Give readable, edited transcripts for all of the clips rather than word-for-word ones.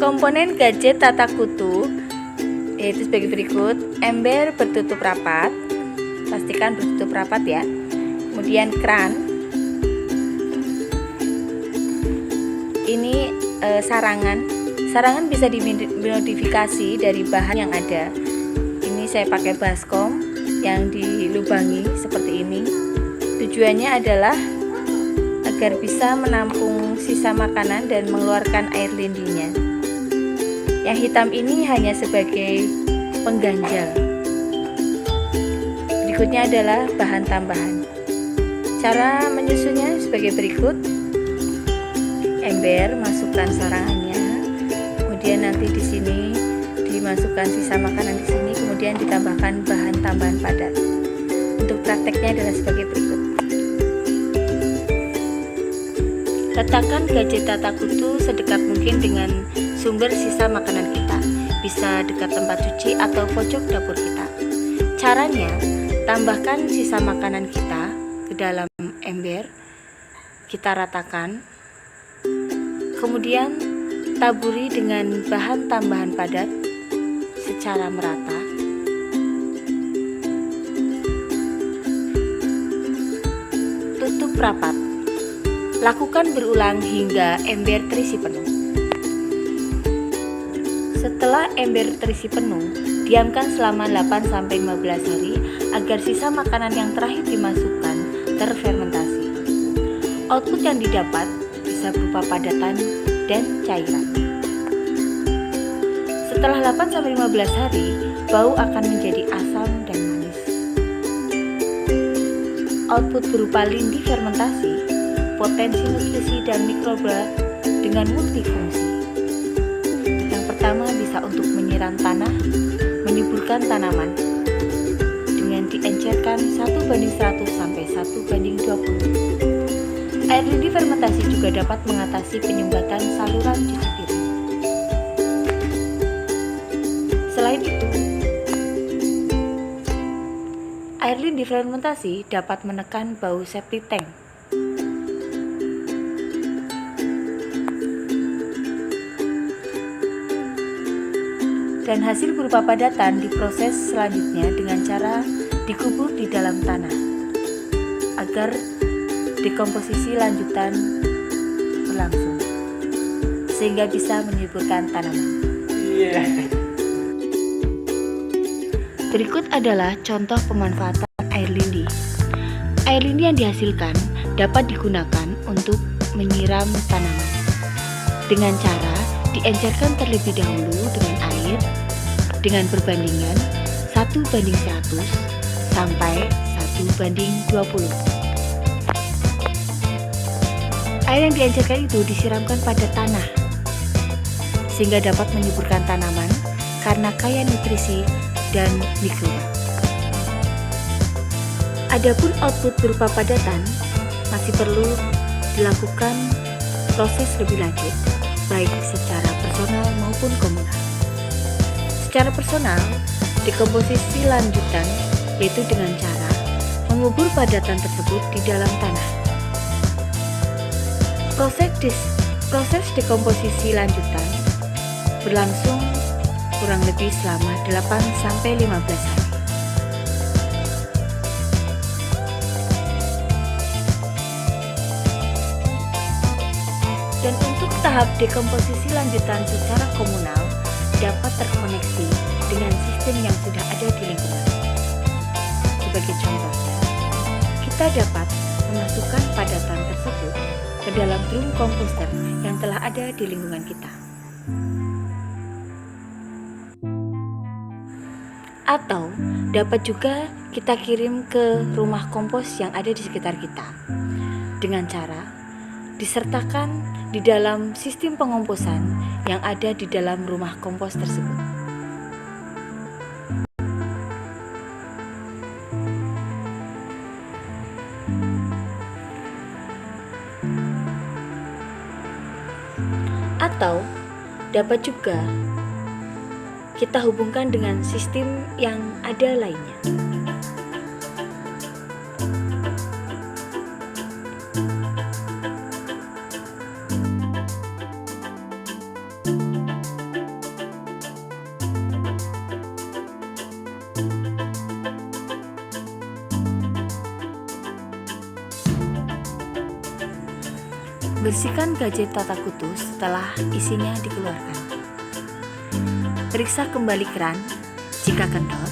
Komponen gadget tata kutu yaitu sebagai berikut: ember bertutup rapat, pastikan bertutup rapat ya. Kemudian kran, ini sarangan bisa dimodifikasi dari bahan yang ada. Ini saya pakai baskom yang dilubangi seperti ini. Tujuannya adalah agar bisa menampung sisa makanan dan mengeluarkan air lindinya. Yang hitam ini hanya sebagai pengganjal. Berikutnya adalah bahan tambahan. Cara menyusunnya sebagai berikut: ember, masukkan sarangannya, kemudian nanti di sini dimasukkan sisa makanan di sini, kemudian ditambahkan bahan tambahan padat. Untuk prakteknya adalah sebagai berikut. Letakkan gadget tata kutu sedekat mungkin dengan sumber sisa makanan kita. Bisa dekat tempat cuci atau pojok dapur kita. Caranya, tambahkan sisa makanan kita ke dalam ember. Kita ratakan. Kemudian taburi dengan bahan tambahan padat secara merata. Tutup rapat. Lakukan berulang hingga ember terisi penuh. Setelah ember terisi penuh, diamkan selama 8-15 hari agar sisa makanan yang terakhir dimasukkan terfermentasi. Output yang didapat bisa berupa padatan dan cairan. Setelah 8-15 hari, bau akan menjadi asam dan manis. Output berupa lindi fermentasi, potensi nutrisi dan mikroba dengan multifungsi. Yang pertama bisa untuk menyiram tanah, menyuburkan tanaman dengan diencerkan 1:100 sampai 1:20. Air lidi fermentasi juga dapat mengatasi penyumbatan saluran cuci piring. Selain itu, air lidi fermentasi dapat menekan bau septic tank. Dan hasil berupa padatan diproses selanjutnya dengan cara dikubur di dalam tanah agar dekomposisi lanjutan berlangsung sehingga bisa menyuburkan tanaman. Berikut adalah contoh pemanfaatan air lindi. Air lindi yang dihasilkan dapat digunakan untuk menyiram tanaman dengan cara diencerkan terlebih dahulu dengan air dengan perbandingan 1:100 sampai 1:20. Air yang diencerkan itu disiramkan pada tanah sehingga dapat menyuburkan tanaman karena kaya nutrisi dan mikroba. Adapun output berupa padatan masih perlu dilakukan proses lebih lanjut, baik secara personal maupun komunal. Secara personal, dekomposisi lanjutan yaitu dengan cara mengubur padatan tersebut di dalam tanah. Proses dekomposisi lanjutan berlangsung kurang lebih selama 8-15 hari. Dan untuk tahap dekomposisi lanjutan secara komunal dapat terkoneksi dengan sistem yang sudah ada di lingkungan. Sebagai contoh, kita dapat memasukkan padatan tersebut ke dalam drum komposter yang telah ada di lingkungan kita. Atau dapat juga kita kirim ke rumah kompos yang ada di sekitar kita dengan cara disertakan di dalam sistem pengomposan yang ada di dalam rumah kompos tersebut. Atau dapat juga kita hubungkan dengan sistem yang ada lainnya. Bersihkan gadget tata kutu setelah isinya dikeluarkan. Periksa kembali keran, jika kendor,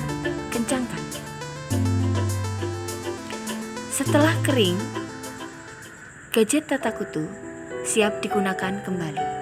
kencangkan. Setelah kering, gadget tata kutu siap digunakan kembali.